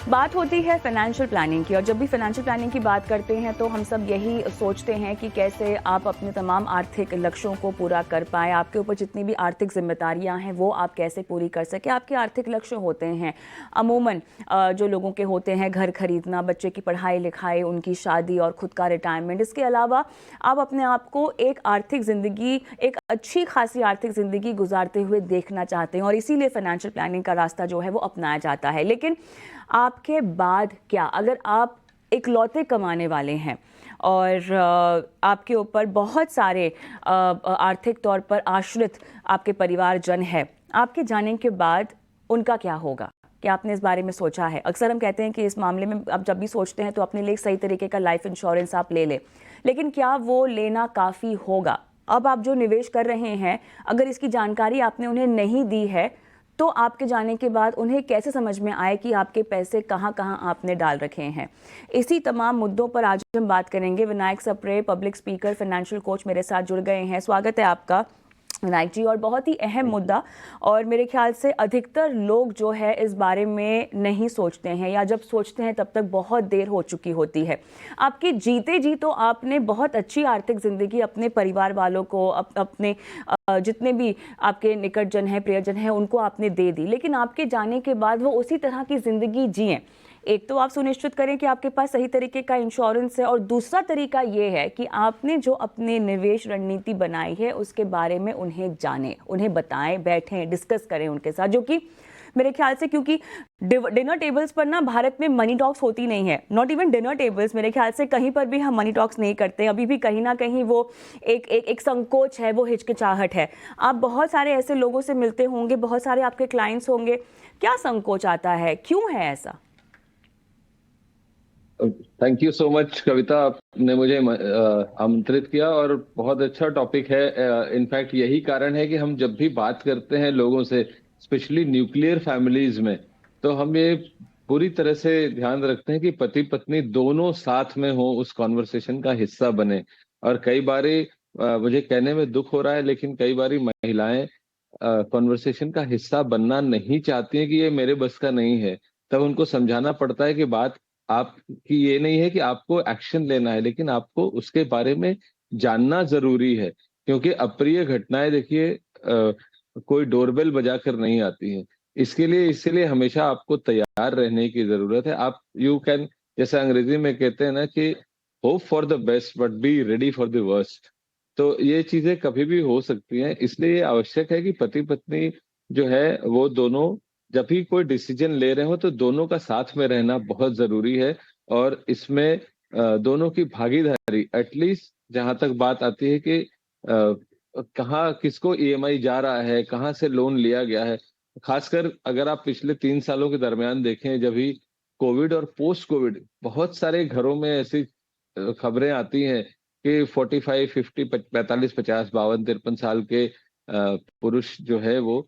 बात होती है फाइनेंशियल प्लानिंग की, और जब भी फाइनेंशियल प्लानिंग की बात करते हैं तो हम सब यही सोचते हैं कि कैसे आप अपने तमाम आर्थिक लक्ष्यों को पूरा कर पाएँ। आपके ऊपर जितनी भी आर्थिक जिम्मेदारियां हैं वो आप कैसे पूरी कर सकें। आपके आर्थिक लक्ष्य होते हैं अमूमन जो लोगों के होते हैं, घर खरीदना, बच्चे की पढ़ाई लिखाई, उनकी शादी और खुद का रिटायरमेंट। इसके अलावा आप अपने आप को एक आर्थिक ज़िंदगी, एक अच्छी खासी आर्थिक ज़िंदगी गुजारते हुए देखना चाहते हैं, और इसीलिए फाइनेंशियल प्लानिंग का रास्ता जो है वो अपनाया जाता है। लेकिन आपके बाद क्या, अगर आप इकलौते कमाने वाले हैं और आपके ऊपर बहुत सारे आर्थिक तौर पर आश्रित आपके परिवारजन है, आपके जाने के बाद उनका क्या होगा? क्या आपने इस बारे में सोचा है? अक्सर हम कहते हैं कि इस मामले में आप जब भी सोचते हैं तो अपने लिए एक सही तरीके का लाइफ इंश्योरेंस आप ले लें, लेकिन क्या वो लेना काफ़ी होगा? अब आप जो निवेश कर रहे हैं, अगर इसकी जानकारी आपने उन्हें नहीं दी है तो आपके जाने के बाद उन्हें कैसे समझ में आए कि आपके पैसे कहाँ कहाँ आपने डाल रखे हैं। इसी तमाम मुद्दों पर आज हम बात करेंगे। Vinayak Sapre, public speaker, financial coach मेरे साथ जुड़ गए हैं। स्वागत है आपका विनायक जी। और बहुत ही अहम मुद्दा, और मेरे ख्याल से अधिकतर लोग जो है इस बारे में नहीं सोचते हैं, या जब सोचते हैं तब तक बहुत देर हो चुकी होती है। आपके जीते जी तो आपने बहुत अच्छी आर्थिक ज़िंदगी अपने परिवार वालों को, अपने जितने भी आपके निकटजन हैं, प्रियजन हैं, उनको आपने दे दी, लेकिन आपके जाने के बाद वो उसी तरह की ज़िंदगी जिएं। एक तो आप सुनिश्चित करें कि आपके पास सही तरीके का इंश्योरेंस है, और दूसरा तरीका ये है कि आपने जो अपने निवेश रणनीति बनाई है उसके बारे में उन्हें जानें, उन्हें बताएं, बैठें, डिस्कस करें उनके साथ। जो कि मेरे ख्याल से, क्योंकि डिनर टेबल्स पर ना भारत में मनी टॉक्स होती नहीं है, नॉट इवन डिनर टेबल्स, मेरे ख्याल से कहीं पर भी हम मनी टॉक्स नहीं करते। अभी भी कहीं ना कहीं वो एक संकोच है, वो हिचकिचाहट है। आप बहुत सारे ऐसे लोगों से मिलते होंगे, बहुत सारे आपके क्लाइंट्स होंगे, क्या संकोच आता है, क्यों है ऐसा? थैंक यू सो मच कविता, आपने मुझे आमंत्रित किया और बहुत अच्छा टॉपिक है। इनफैक्ट यही कारण है कि हम जब भी बात करते हैं लोगों से, स्पेशली न्यूक्लियर फैमिलीज में, तो हम ये पूरी तरह से ध्यान रखते हैं कि पति पत्नी दोनों साथ में हो, उस कॉन्वर्सेशन का हिस्सा बने। और कई बारी मुझे कहने में दुख हो रहा है, लेकिन कई बारी महिलाएं कॉन्वर्सेशन का हिस्सा बनना नहीं चाहती हैं कि ये मेरे बस का नहीं है। तब उनको समझाना पड़ता है कि बात आपकी ये नहीं है कि आपको एक्शन लेना है, लेकिन आपको उसके बारे में जानना जरूरी है। क्योंकि अप्रिय घटनाएं, देखिए, कोई डोरबेल बजाकर नहीं आती हैं। इसलिए हमेशा आपको तैयार रहने की जरूरत है। आप यू कैन, जैसे अंग्रेजी में कहते हैं ना कि hope for the best but be ready for the worst. तो ये चीजें कभी भी हो सकती हैं, इसलिए आवश्यक है कि पति पत्नी जो है वो दोनों जब भी कोई डिसीजन ले रहे हो तो दोनों का साथ में रहना बहुत जरूरी है। और इसमें दोनों की भागीदारी, एटलीस्ट जहां तक बात आती है कि कहाँ किसको ईएमआई जा रहा है, कहाँ से लोन लिया गया है। खासकर अगर आप पिछले 3 सालों के दरमियान देखें, जब भी कोविड और पोस्ट कोविड बहुत सारे घरों में ऐसी खबरें आती हैं कि 45, 50, 45, 50, 52, 53 साल के पुरुष जो है वो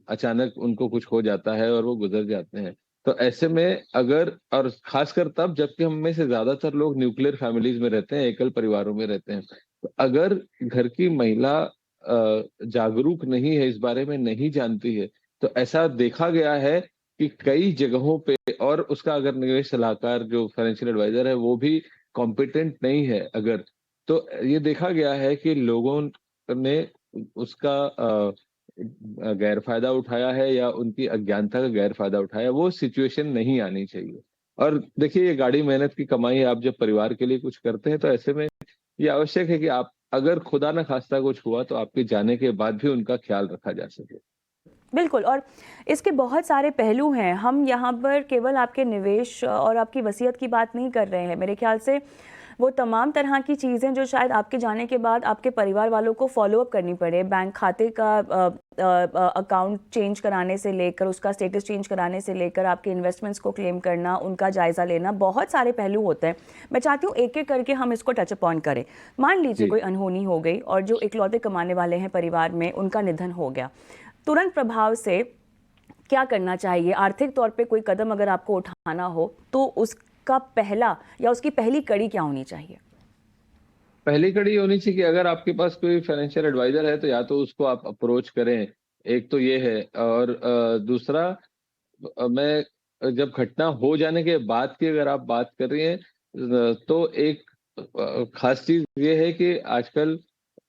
अचानक उनको कुछ हो जाता है और वो गुजर जाते हैं। तो ऐसे में अगर, और खासकर तब जबकि हम में से ज्यादातर लोग न्यूक्लियर फैमिलीज में रहते हैं, एकल परिवारों में रहते हैं, तो अगर घर की महिला जागरूक नहीं है, इस बारे में नहीं जानती है, तो ऐसा देखा गया है कि कई जगहों पे, और उसका अगर निवेश सलाहकार जो फाइनेंशियल एडवाइजर है वो भी कॉम्पिटेंट नहीं है अगर, तो ये देखा गया है कि लोगों ने उसका गैर फायदा उठाया है या उनकी अज्ञानता का गैर फायदा उठाया। वो सिचुएशन नहीं आनी चाहिए। और देखिए, ये गाड़ी मेहनत की कमाई है। आप जब परिवार के लिए कुछ करते हैं तो ऐसे में ये आवश्यक है कि आप, अगर खुदा ना खास्ता कुछ हुआ, तो आपके जाने के बाद भी उनका ख्याल रखा जा सके। बिल्कुल, और इसके बहुत सारे पहलू हैं। हम यहाँ पर केवल आपके निवेश और आपकी वसीयत की बात नहीं कर रहे हैं। मेरे ख्याल से वो तमाम तरह की चीज़ें जो शायद आपके जाने के बाद आपके परिवार वालों को फॉलो अप करनी पड़े, बैंक खाते का अकाउंट चेंज कराने से लेकर, उसका स्टेटस चेंज कराने से लेकर, आपके इन्वेस्टमेंट्स को क्लेम करना, उनका जायज़ा लेना, बहुत सारे पहलू होते हैं। मैं चाहती हूँ एक एक करके हम इसको टच अपॉन करें। मान लीजिए जी। कोई अनहोनी हो गई और जो इकलौते कमाने वाले हैं परिवार में, उनका निधन हो गया, तुरंत प्रभाव से क्या करना चाहिए? आर्थिक तौर पे कोई कदम अगर आपको उठाना हो तो उसका पहला या उसकी पहली कड़ी क्या होनी चाहिए? पहली कड़ी ये होनी चाहिए कि अगर आपके पास कोई फाइनेंशियल एडवाइजर है तो या तो उसको आप अप्रोच करें। एक तो ये है। और दूसरा, मैं जब घटना हो जाने के बाद की अगर आप बात कर रही हैं, तो एक खास चीज ये है कि आजकल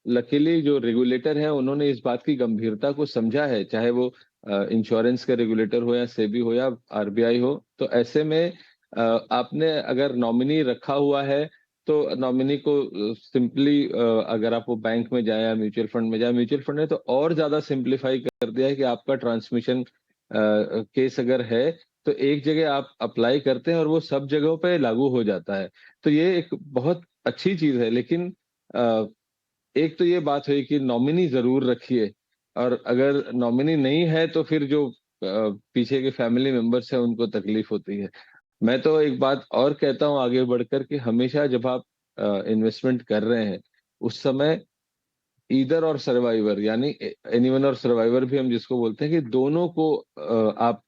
लकीली जो रेगुलेटर है उन्होंने इस बात की गंभीरता को समझा है, चाहे वो इंश्योरेंस का रेगुलेटर हो या सेबी हो या आरबीआई हो। तो ऐसे में आपने अगर नॉमिनी रखा हुआ है तो नॉमिनी को सिंपली, अगर आप वो बैंक में जाए या म्यूचुअल फंड में जाए, म्यूचुअल फंड ने तो और ज्यादा सिंप्लीफाई कर दिया है कि आपका ट्रांसमिशन केस अगर है तो एक जगह आप अप्लाई करते हैं और वो सब जगहों पे लागू हो जाता है। तो ये एक बहुत अच्छी चीज है। लेकिन एक तो ये बात हुई कि नॉमिनी जरूर रखिए, और अगर नॉमिनी नहीं है तो फिर जो पीछे के फैमिली मेंबर्स हैं उनको तकलीफ होती है। मैं तो एक बात और कहता हूँ आगे बढ़कर कि हमेशा जब आप इन्वेस्टमेंट कर रहे हैं उस समय ईदर और सर्वाइवर, यानी एनीवन और सर्वाइवर भी हम जिसको बोलते हैं, कि दोनों को आप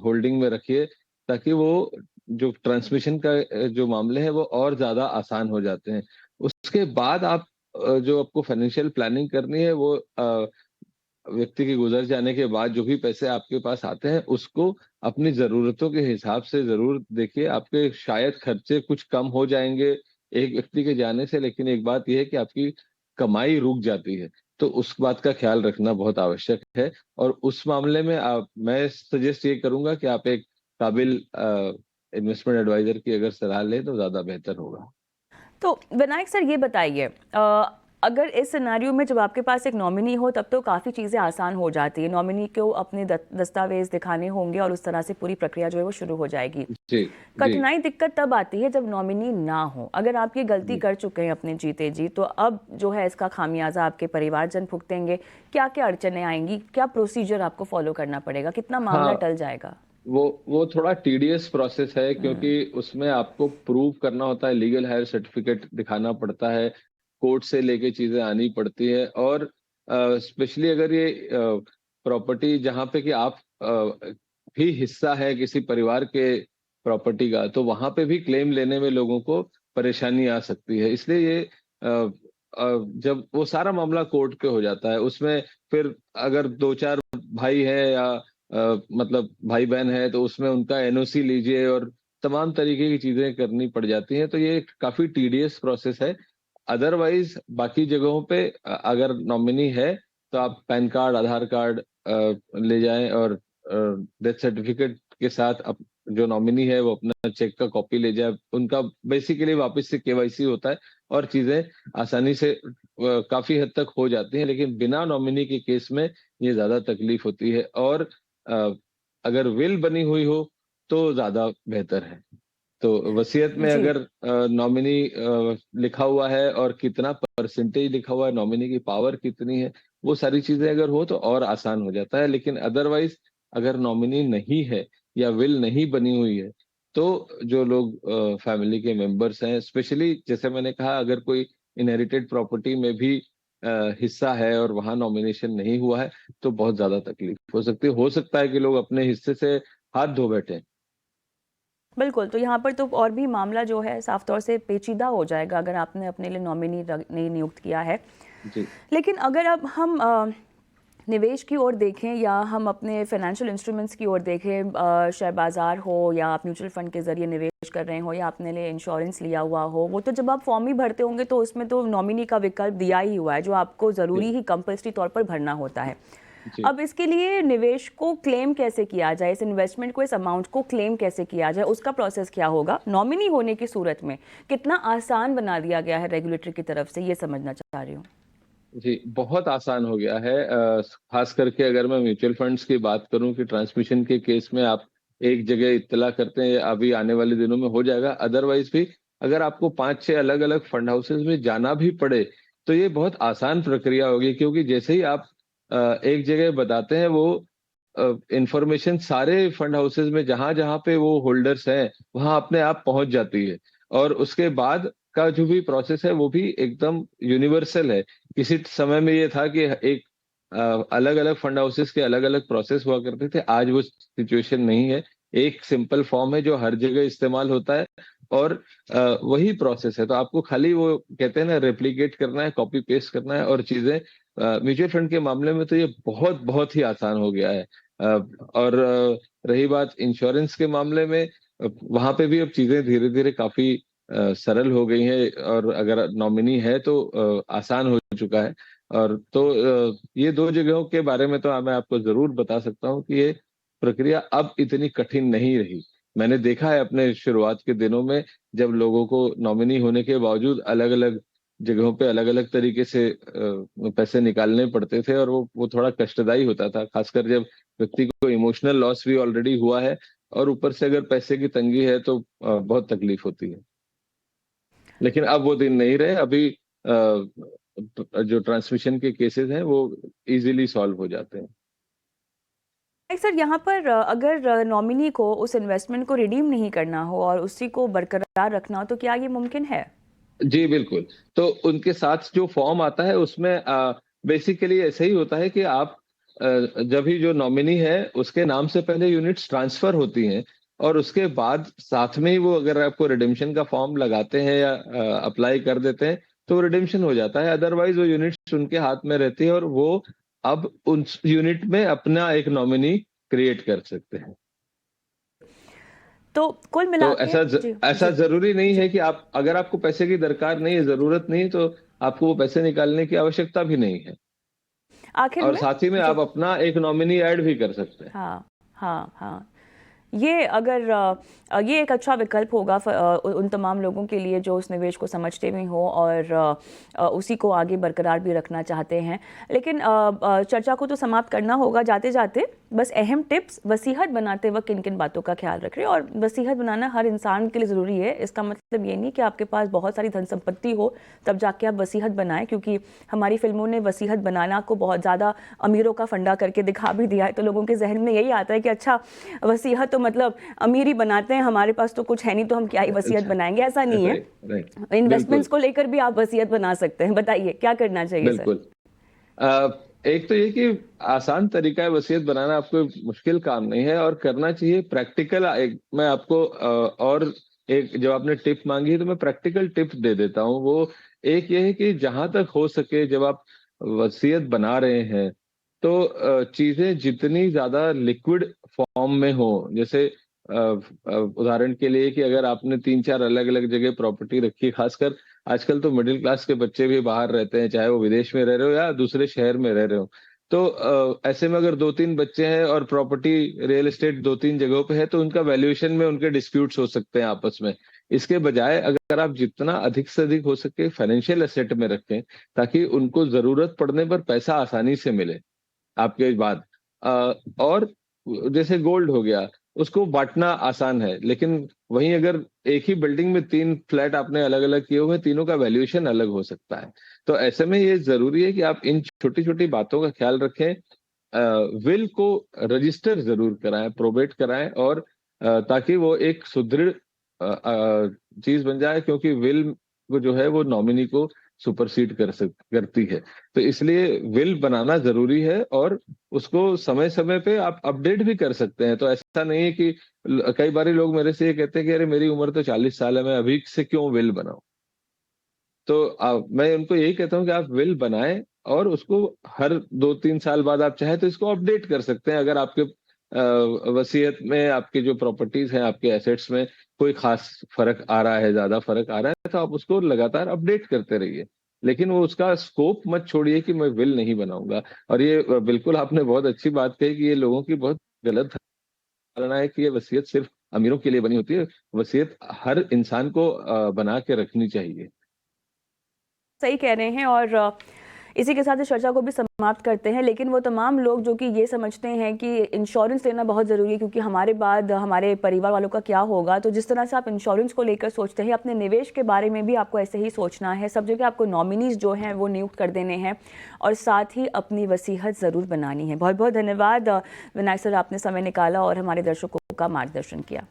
होल्डिंग में रखिए, ताकि वो जो ट्रांसमिशन का जो मामले हैं वो और ज्यादा आसान हो जाते हैं। उसके बाद आप जो आपको फाइनेंशियल प्लानिंग करनी है वो व्यक्ति के गुजर जाने के बाद जो भी पैसे आपके पास आते हैं उसको अपनी जरूरतों के हिसाब से जरूर देखिए। आपके शायद खर्चे कुछ कम हो जाएंगे एक व्यक्ति के जाने से, लेकिन एक बात यह है कि आपकी कमाई रुक जाती है। तो उस बात का ख्याल रखना बहुत आवश्यक है। और उस मामले में मैं सजेस्ट ये करूंगा कि आप एक काबिल इन्वेस्टमेंट एडवाइजर की अगर सलाह लें तो ज्यादा बेहतर होगा। तो विनायक सर ये बताइए, अगर इस सिनेरियो में जब आपके पास एक नॉमिनी हो तब तो काफ़ी चीज़ें आसान हो जाती है। नॉमिनी को अपने दस्तावेज दिखाने होंगे और उस तरह से पूरी प्रक्रिया जो है वो शुरू हो जाएगी। जी जी कठिनाई दिक्कत तब आती है जब नॉमिनी ना हो। अगर आप ये गलती जी। कर चुके हैं अपने जीते जी, तो अब जो है इसका खामियाजा आपके परिवारजन भुगतेंगे। क्या क्या अड़चनें आएंगी, क्या प्रोसीजर आपको फॉलो करना पड़ेगा, कितना मामला हाँ, टल जाएगा? वो थोड़ा टीडियस प्रोसेस है, क्योंकि उसमें आपको प्रूव करना होता है, लीगल हायर सर्टिफिकेट दिखाना पड़ता है, कोर्ट से लेके चीजें आनी पड़ती है। और स्पेशली अगर ये प्रॉपर्टी जहाँ पे कि आप भी हिस्सा है किसी परिवार के प्रॉपर्टी का, तो वहां पे भी क्लेम लेने में लोगों को परेशानी आ सकती है। इसलिए ये जब वो सारा मामला कोर्ट के हो जाता है, उसमें फिर अगर दो चार भाई है या मतलब भाई बहन है तो उसमें उनका एनओसी लीजिए और तमाम तरीके की चीजें करनी पड़ जाती हैं। तो ये एक काफी टीडियस प्रोसेस है। अदरवाइज बाकी जगहों पे अगर नॉमिनी है तो आप पैन कार्ड, आधार कार्ड ले जाएं, और डेथ सर्टिफिकेट के साथ जो नॉमिनी है वो अपना चेक का कॉपी ले जाए। उनका बेसिकली वापस से केवाईसी होता है और चीजें आसानी से काफी हद तक हो जाती हैं। लेकिन बिना नॉमिनी के केस में ये ज्यादा तकलीफ होती है। और अ, अगर विल बनी हुई हो तो ज्यादा बेहतर है। तो वसीयत में जी। अगर नॉमिनी लिखा हुआ है और कितना परसेंटेज लिखा हुआ है, नॉमिनी की पावर कितनी है, वो सारी चीजें अगर हो तो और आसान हो जाता है। लेकिन अदरवाइज अगर नॉमिनी नहीं है या विल नहीं बनी हुई है तो जो लोग फैमिली के मेंबर्स हैं, स्पेशली जैसे मैंने कहा, अगर कोई इनहेरिटेड प्रॉपर्टी में भी हिस्सा है और वहां नॉमिनेशन नहीं हुआ है तो बहुत ज्यादा तकलीफ हो सकती है। हो सकता है कि लोग अपने हिस्से से हाथ धो बैठे। बिल्कुल, तो यहाँ पर तो और भी मामला जो है साफ तौर से पेचीदा हो जाएगा अगर आपने अपने लिए नॉमिनी नहीं नियुक्त किया है। जी लेकिन अगर अब हम निवेश की ओर देखें या हम अपने फाइनेंशियल इंस्ट्रूमेंट्स की ओर देखें, शेयर बाज़ार हो या आप म्यूचुअल फंड के ज़रिए निवेश कर रहे हो या अपने लिए इंश्योरेंस लिया हुआ हो, वो तो जब आप फॉर्म ही भरते होंगे तो उसमें तो नॉमिनी का विकल्प दिया ही हुआ है जो आपको ज़रूरी जी ही कंपल्सरी तौर पर भरना होता है। जी अब इसके लिए निवेश को क्लेम कैसे किया जाए, इस इन्वेस्टमेंट को, इस अमाउंट को क्लेम कैसे किया जाए, उसका प्रोसेस क्या होगा? नॉमिनी होने की सूरत में कितना आसान बना दिया गया है रेगुलेटर की तरफ से, ये समझना चाह रही हूँ। जी, बहुत आसान हो गया है। खास करके अगर मैं म्यूचुअल फंड्स की बात करूं कि ट्रांसमिशन के केस में आप एक जगह इत्तला करते हैं, अभी आने वाले दिनों में हो जाएगा। अदरवाइज भी अगर आपको 5-6 अलग अलग फंड हाउसेज में जाना भी पड़े तो ये बहुत आसान प्रक्रिया होगी, क्योंकि जैसे ही आप एक जगह बताते हैं वो इंफॉर्मेशन सारे फंड हाउसेज में जहां जहां पे वो होल्डर्स हैं वहां अपने आप पहुंच जाती है। और उसके बाद का जो भी प्रोसेस है वो भी एकदम यूनिवर्सल है। किसी समय में ये था कि एक अलग अलग फंड हाउसेस के अलग अलग प्रोसेस हुआ करते थे, आज वो सिचुएशन नहीं है। एक सिंपल फॉर्म है जो हर जगह इस्तेमाल होता है और वही प्रोसेस है। तो आपको खाली वो कहते हैं ना, रेप्लिकेट करना है, कॉपी पेस्ट करना है और चीजें। म्यूचुअल फंड के मामले में तो ये बहुत बहुत ही आसान हो गया है। और रही बात इंश्योरेंस के मामले में, वहां पे भी अब चीजें धीरे धीरे काफी सरल हो गई हैं, और अगर नॉमिनी है तो आसान हो चुका है। और तो ये दो जगहों के बारे में तो मैं आपको जरूर बता सकता हूँ कि ये प्रक्रिया अब इतनी कठिन नहीं रही। मैंने देखा है अपने शुरुआत के दिनों में, जब लोगों को नॉमिनी होने के बावजूद अलग अलग जगहों पे अलग अलग तरीके से पैसे निकालने पड़ते थे, और वो थोड़ा कष्टदायी होता था, खासकर जब व्यक्ति को इमोशनल लॉस भी ऑलरेडी हुआ है और ऊपर से अगर पैसे की तंगी है तो बहुत तकलीफ होती है। लेकिन अब वो दिन नहीं रहे। अभी जो ट्रांसमिशन के केसेस हैं वो इजीली सॉल्व हो जाते हैं। सर, यहाँ पर अगर नॉमिनी को उस इन्वेस्टमेंट को रिडीम नहीं करना हो और उसी को बरकरार रखना हो तो क्या ये मुमकिन है? जी बिल्कुल। तो उनके साथ जो फॉर्म आता है उसमें बेसिकली ऐसे ही होता है कि आप जब भी जो नॉमिनी है उसके नाम से पहले यूनिट्स ट्रांसफर होती हैं, और उसके बाद साथ में ही वो अगर आपको रिडेम्पशन का फॉर्म लगाते हैं या अप्लाई कर देते हैं तो रिडेम्पशन हो जाता है। अदरवाइज वो यूनिट्स उनके हाथ में रहती है और वो अब उन यूनिट में अपना एक नॉमिनी क्रिएट कर सकते हैं। तो कुल मिला तो के ऐसा जी जरूरी नहीं जी। है कि आप, अगर आपको पैसे की दरकार नहीं है, जरूरत नहीं है, तो आपको वो पैसे निकालने की आवश्यकता भी नहीं है। आखिर और में साथ ही में जी। आप अपना एक नॉमिनी ऐड भी कर सकते हैं। हाँ हाँ हाँ, ये अगर ये एक अच्छा विकल्प होगा उन तमाम लोगों के लिए जो उस निवेश को समझते भी हो और उसी को आगे बरकरार भी रखना चाहते हैं। लेकिन चर्चा को तो समाप्त करना होगा। जाते जाते बस अहम टिप्स, वसीयत बनाते वक्त किन किन बातों का ख्याल रख रहे हैं। और वसीयत बनाना हर इंसान के लिए ज़रूरी है। इसका मतलब ये नहीं कि आपके पास बहुत सारी धन संपत्ति हो तब जाके आप वसीयत बनाएं, क्योंकि हमारी फिल्मों ने वसीयत बनाना को बहुत ज़्यादा अमीरों का फंडा करके दिखा भी दिया है। तो लोगों के जहन में यही आता है कि अच्छा, वसीयत तो मतलब अमीरी बनाते हैं, हमारे पास तो कुछ है नहीं तो हम क्या ही वसीयत अच्छा। बनाएंगे। ऐसा नहीं है। Right right. इन्वेस्टमेंट्स बिल्कुल को लेकर भी आप वसीयत बना सकते हैं। बताइए क्या करना चाहिए सर? बिल्कुल। एक तो ये कि आसान तरीका है वसीयत बनाना, आपको मुश्किल काम नहीं है और करना चाहिए प्रैक्टिकल। एक मैं आपको और एक, जब आपने टिप मांगी तो मैं प्रैक्टिकल टिप्स दे देता हूँ। वो एक ये है कि जहां तक हो सके जब आप वसीयत बना रहे हैं तो चीजें जितनी ज्यादा लिक्विड फॉर्म में हो, जैसे उदाहरण के लिए कि अगर आपने 3-4 अलग अलग जगह प्रॉपर्टी रखी, खासकर आजकल तो मिडिल क्लास के बच्चे भी बाहर रहते हैं, चाहे वो विदेश में रह रहे हो या दूसरे शहर में रह रहे हो। तो ऐसे में अगर 2-3 बच्चे हैं और प्रॉपर्टी रियल एस्टेट 2-3 जगहों पे है तो उनका वैल्यूएशन में उनके डिस्प्यूट्स हो सकते हैं आपस में। इसके बजाय अगर आप जितना अधिक से अधिक हो सके फाइनेंशियल एसेट में रखें, ताकि उनको जरूरत पड़ने पर पैसा आसानी से मिले आपके बाद। और जैसे गोल्ड हो गया, उसको बांटना आसान है, लेकिन वहीं अगर एक ही बिल्डिंग में 3 फ्लैट आपने अलग अलग किए हुए हैं, तीनों का वैल्यूएशन अलग हो सकता है। तो ऐसे में ये जरूरी है कि आप इन छोटी छोटी बातों का ख्याल रखें। विल को रजिस्टर जरूर कराएं, प्रोबेट कराएं, और ताकि वो एक सुदृढ़ चीज बन जाए, क्योंकि विल को जो है वो नॉमिनी को सुपरसीड करती है। तो इसलिए विल बनाना जरूरी है, और उसको समय समय पे आप अपडेट भी कर सकते हैं। तो ऐसा नहीं है कि कई बार लोग मेरे से ये कहते हैं कि अरे मेरी उम्र तो 40 साल है, मैं अभी से क्यों विल बनाऊं। तो मैं उनको यही कहता हूँ कि आप विल बनाएं, और उसको हर 2-3 साल बाद आप चाहे तो इसको अपडेट कर सकते हैं। अगर आपके वसीयत में आपकी जो प्रॉपर्टीज हैं, आपके एसेट्स में कोई खास फर्क आ रहा है, ज्यादा फर्क आ रहा है, तो आप उसको लगातार अपडेट करते रहिए। लेकिन वो उसका स्कोप मत छोड़िए कि मैं विल नहीं बनाऊंगा। और ये बिल्कुल आपने बहुत अच्छी बात कही कि ये लोगों की बहुत गलत धारणा है कि ये वसीयत सिर्फ अमीरों के लिए बनी होती है। वसीयत हर इंसान को बना के रखनी चाहिए। सही कह रहे हैं। और इसी के साथ इस चर्चा को भी समाप्त करते हैं। लेकिन वो तमाम लोग जो कि ये समझते हैं कि इंश्योरेंस लेना बहुत ज़रूरी है क्योंकि हमारे बाद हमारे परिवार वालों का क्या होगा, तो जिस तरह से आप इंश्योरेंस को लेकर सोचते हैं, अपने निवेश के बारे में भी आपको ऐसे ही सोचना है। सब जगह आपको नॉमिनीज जो हैं वो नियुक्त कर देने हैं और साथ ही अपनी वसीयत ज़रूर बनानी है। बहुत बहुत धन्यवाद विनायक सर, आपने समय निकाला और हमारे दर्शकों का मार्गदर्शन किया।